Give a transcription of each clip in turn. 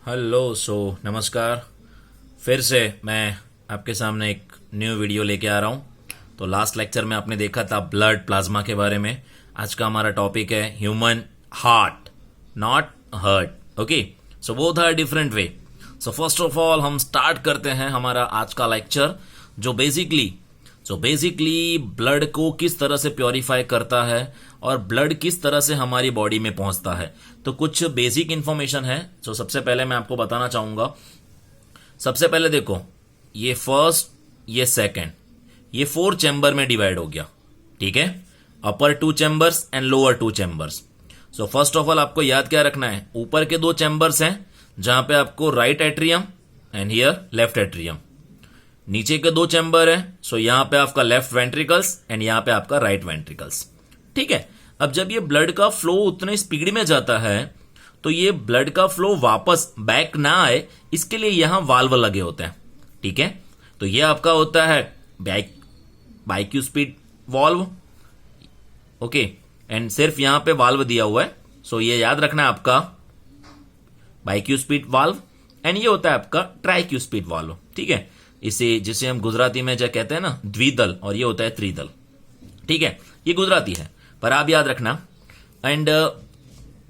Hello नमस्कार। फिर से मैं आपके सामने एक न्यू वीडियो लेके आ रहा हूँ। तो लास्ट लेक्चर में आपने देखा था ब्लड प्लाज्मा के बारे में। आज का हमारा टॉपिक है human heart, not hurt. Okay, so both are different way. सो फर्स्ट ऑफ ऑल हम स्टार्ट करते हैं हमारा आज का लेक्चर, जो बेसिकली ब्लड को किस तरह से प्योरीफाई करता है और ब्लड किस तरह से हमारी बॉडी में पहुंचता है। तो कुछ बेसिक इंफॉर्मेशन है जो सबसे पहले मैं आपको बताना चाहूंगा। सबसे पहले देखो, ये फर्स्ट, ये सेकंड, ये 4 चैम्बर में डिवाइड हो गया। ठीक है, अपर 2 chambers and lower 2 chambers. So first of all आपको याद क्या रखना है, ऊपर के 2 चैम्बर्स हैं जहां पे आपको right atrium and here left atrium. नीचे के 2 चैम्बर है, सो यहां पे आपका लेफ्ट वेंट्रिकल्स एंड यहां पे आपका राइट वेंट्रिकल्स। ठीक है, अब जब ये ब्लड का फ्लो उतने स्पीड में जाता है तो ये ब्लड का फ्लो वापस बैक ना आए, इसके लिए यहां वाल्व लगे होते हैं। ठीक है, तो ये आपका होता है बाइक्यूस्पिड वाल्व। ओके, एंड सिर्फ यहां पे वाल्व दिया हुआ है, सो ये याद रखना है आपका बाइक्यूस्पिड वाल्व। एंड ये होता है आपका ट्राइक्यूस्पिड वाल्व। ठीक है, इसे जिसे हम गुजराती में जो कहते हैं ना द्विदल, और ये होता है त्रिदल। ठीक है, ये गुजराती है पर आप याद रखना। एंड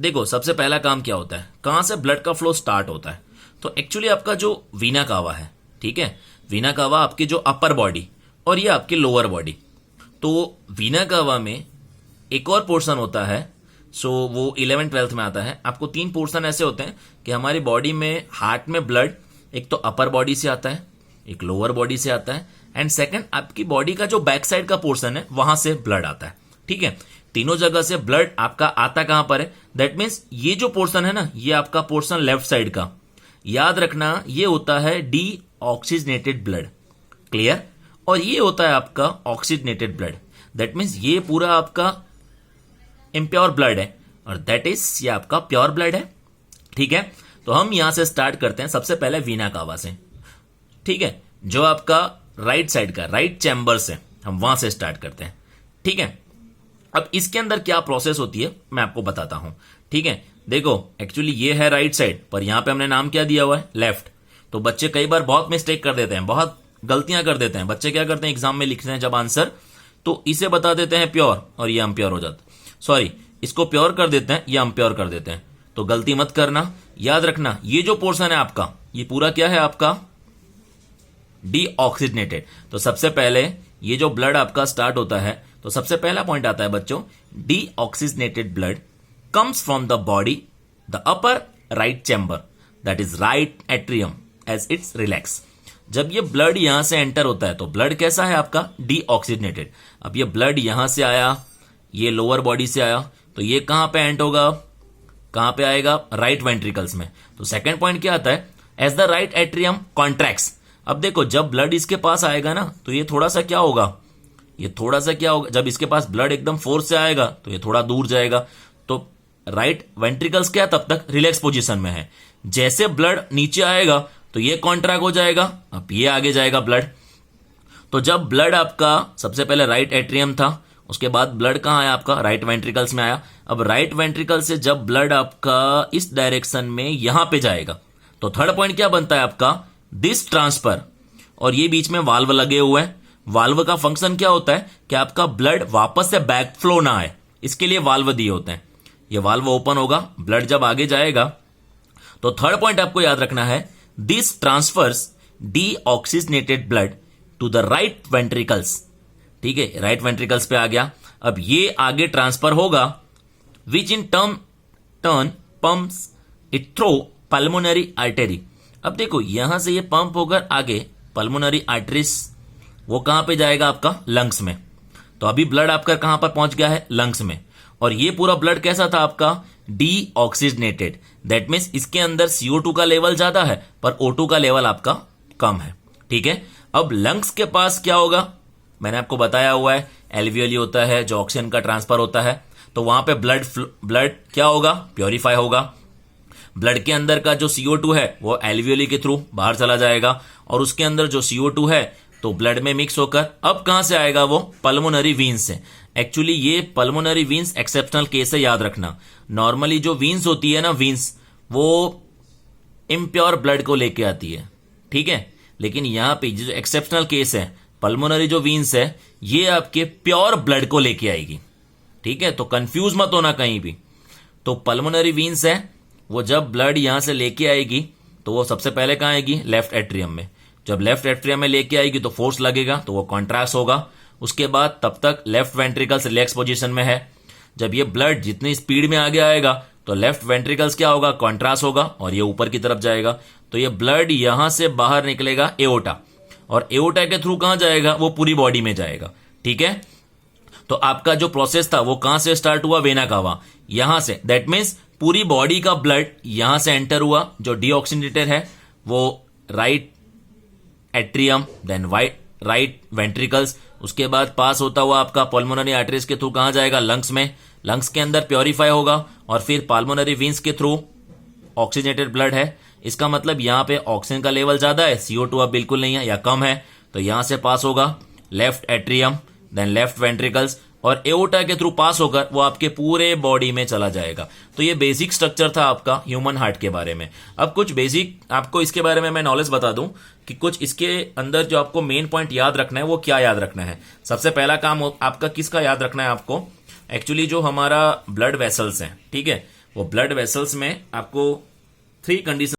देखो, सबसे पहला काम क्या होता है, कहां से ब्लड का फ्लो स्टार्ट होता है। तो एक्चुअली आपका जो वीना कावा है, ठीक है, वीना कावा आपकी जो अपर बॉडी और ये आपकी लोअर बॉडी। तो वीना कावा में एक और पोर्शन होता है, सो वो 11th-12th में आता है। आपको 3 पोर्शन ऐसे होते हैं कि हमारी बॉडी में, हार्ट में ब्लड एक तो अपर बॉडी से आता है, एक लोअर बॉडी से आता है, एंड सेकंड आपकी बॉडी का जो बैक साइड का पोर्शन है वहां से ब्लड आता है। ठीक है, तीनों जगह से ब्लड आपका आता कहां पर है, दैट मीन्स ये जो पोर्शन है ना, ये आपका पोर्शन लेफ्ट साइड का, याद रखना ये होता है डी ऑक्सीजनेटेड ब्लड। क्लियर, और ये होता है आपका ऑक्सीजनेटेड ब्लड, दैट मीन्स ये पूरा आपका इम्प्योर ब्लड है और दैट इज ये आपका प्योर ब्लड है। ठीक है, तो हम यहां से स्टार्ट करते हैं सबसे पहले वीना कावा से। ठीक है, जो आपका राइट साइड का राइट चैम्बर्स है, हम वहां से स्टार्ट करते हैं। ठीक है, अब इसके अंदर क्या प्रोसेस होती है मैं आपको बताता हूं। ठीक है, देखो एक्चुअली ये है राइट साइड, पर यहां पे हमने नाम क्या दिया हुआ है, लेफ्ट। तो बच्चे कई बार बहुत मिस्टेक कर देते हैं, बहुत गलतियां कर देते हैं। बच्चे क्या करते हैं, एग्जाम में लिखते हैं जब आंसर, तो इसे बता देते हैं प्योर और ये अम्प्योर हो जाता है। सॉरी, इसको प्योर कर देते हैं, ये अम्प्योर कर देते हैं। तो गलती मत करना, याद रखना ये जो पोर्शन है आपका, ये पूरा क्या है आपका डीऑक्सीजनेटेड। तो सबसे पहले ये जो ब्लड आपका स्टार्ट होता है, तो सबसे पहला पॉइंट आता है बच्चों, deoxygenated blood comes from the body, the upper right chamber, that is right atrium as it's relax. जब ये ब्लड यहां से एंटर होता है तो ब्लड कैसा है आपका डीऑक्सीजनेटेड। अब ये ब्लड यहां से आया, ये लोअर बॉडी से आया, तो ये कहां पे एंड होगा, कहां पे आएगा, राइट वेंट्रिकल्स में। तो सेकंड पॉइंट क्या आता है, as the right atrium contracts. अब देखो, जब ब्लड इसके पास आएगा ना, तो ये थोड़ा सा क्या होगा, ये थोड़ा सा क्या होगा, जब इसके पास ब्लड एकदम फोर्स से आएगा तो ये थोड़ा दूर जाएगा। तो राइट वेंट्रिकल्स क्या तब तक रिलैक्स पोजीशन में है। जैसे ब्लड नीचे आएगा तो ये कॉन्ट्रैक्ट हो जाएगा, अब ये आगे जाएगा ब्लड। तो जब ब्लड आपका सबसे पहले राइट एट्रियम था, उसके बाद ब्लड कहां आया आपका, राइट वेंट्रिकल्स में आया। अब राइट वेंट्रिकल से जब ब्लड आपका इस डायरेक्शन में यहां पे जाएगा, तो थर्ड पॉइंट क्या बनता है आपका, दिस ट्रांसफर। और ये बीच में वाल्व लगे हुए हैं। वाल्व का फंक्शन क्या होता है कि आपका ब्लड वापस से बैक फ्लो ना आए, इसके लिए वाल्व दिए होते हैं। ये वाल्व ओपन होगा, ब्लड जब आगे जाएगा, तो थर्ड पॉइंट आपको याद रखना है, this transfers deoxygenated blood to the right ventricles. ठीक है, राइट वेंट्रिकल्स पे आ गया। अब ये आगे ट्रांसफर होगा, which in turn pumps it through pulmonary artery. अब देखो, यहां से ये पंप होकर आगे पल्मोनरी आर्टरीज, वो कहां पे जाएगा आपका, लंग्स में। तो अभी ब्लड आपका कहां पर पहुंच गया है, लंग्स में। और ये पूरा ब्लड कैसा था आपका, डीऑक्सीजनेटेड, दैट मीन्स इसके अंदर CO2 का लेवल ज्यादा है पर O2 का लेवल आपका कम है। ठीक है, अब लंग्स के पास क्या होगा, मैंने आपको बताया हुआ है, एल्वियोली होता है जो ऑक्सीजन का ट्रांसफर होता है। तो वहां पे ब्लड क्या होगा, प्योरीफाई होगा। ब्लड के अंदर का जो CO2 है वो एल्वियोली के थ्रू बाहर चला जाएगा, और उसके अंदर जो CO2 है तो ब्लड में मिक्स होकर अब कहां से आएगा, वो पल्मोनरी वीन्स से। एक्चुअली ये पल्मोनरी वीन्स एक्सेप्शनल केस है, याद रखना। नॉर्मली जो वीन्स होती है ना, वीन्स वो इम्प्योर ब्लड को लेके आती है, ठीक है। लेकिन यहां पे जो एक्सेप्शनल केस है, पल्मोनरी जो वीन्स है, ये आपके प्योर ब्लड को लेके आएगी, ठीक है। तो कंफ्यूज मत होना कहीं भी। तो पल्मोनरी वीन्स है, वो जब ब्लड यहां से लेके आएगी तो वो सबसे पहले कहां आएगी, लेफ्ट एट्रियम में। जब लेफ्ट एट्रियम में लेके आएगी तो फोर्स लगेगा, तो वो कॉन्ट्रैक्ट होगा। उसके बाद तब तक लेफ्ट वेंट्रिकल्स रिलैक्स पोजीशन में है। जब ये ब्लड जितनी स्पीड में आगे आएगा तो लेफ्ट वेंट्रिकल्स क्या होगा, कॉन्ट्रैक्ट होगा और ये ऊपर की तरफ जाएगा। तो ये ब्लड यहां से बाहर निकलेगा एओर्टा, और एओर्टा के थ्रू कहां जाएगा, वो पूरी बॉडी में जाएगा, ठीक है। तो आपका जो प्रोसेस था वो कहां से स्टार्ट हुआ, वेना कावा, यहां से। दैट मीन्स पूरी बॉडी का ब्लड यहां से एंटर हुआ। जो डीऑक्सीनेटेड है वो right atrium, then right ventricles, उसके बाद पास होता हुआ आपका पल्मोनरी आर्टरीज के थ्रू कहां जाएगा, लंग्स में। लंग्स के अंदर प्योरीफाई होगा और फिर पल्मोनरी वीन्स के थ्रू ऑक्सीजनेटेड ब्लड है। इसका मतलब यहां पे ऑक्सीजन का लेवल ज्यादा है, CO2 अब बिल्कुल नहीं है या कम है, तो यहां से पास होगा left atrium, then left ventricles, और एओर्टा के थ्रू पास होकर वो आपके पूरे बॉडी में चला जाएगा। तो ये बेसिक स्ट्रक्चर था आपका ह्यूमन हार्ट के बारे में। अब कुछ बेसिक आपको इसके बारे में मैं नॉलेज बता दूं कि कुछ इसके अंदर जो आपको मेन पॉइंट याद रखना है वो क्या याद रखना है। सबसे पहला काम आपका किसका याद रखना है, आपको एक्चुअली जो हमारा ब्लड वेसल्स हैं, ठीक है, वो ब्लड वेसल्स में आपको 3 कंडीशन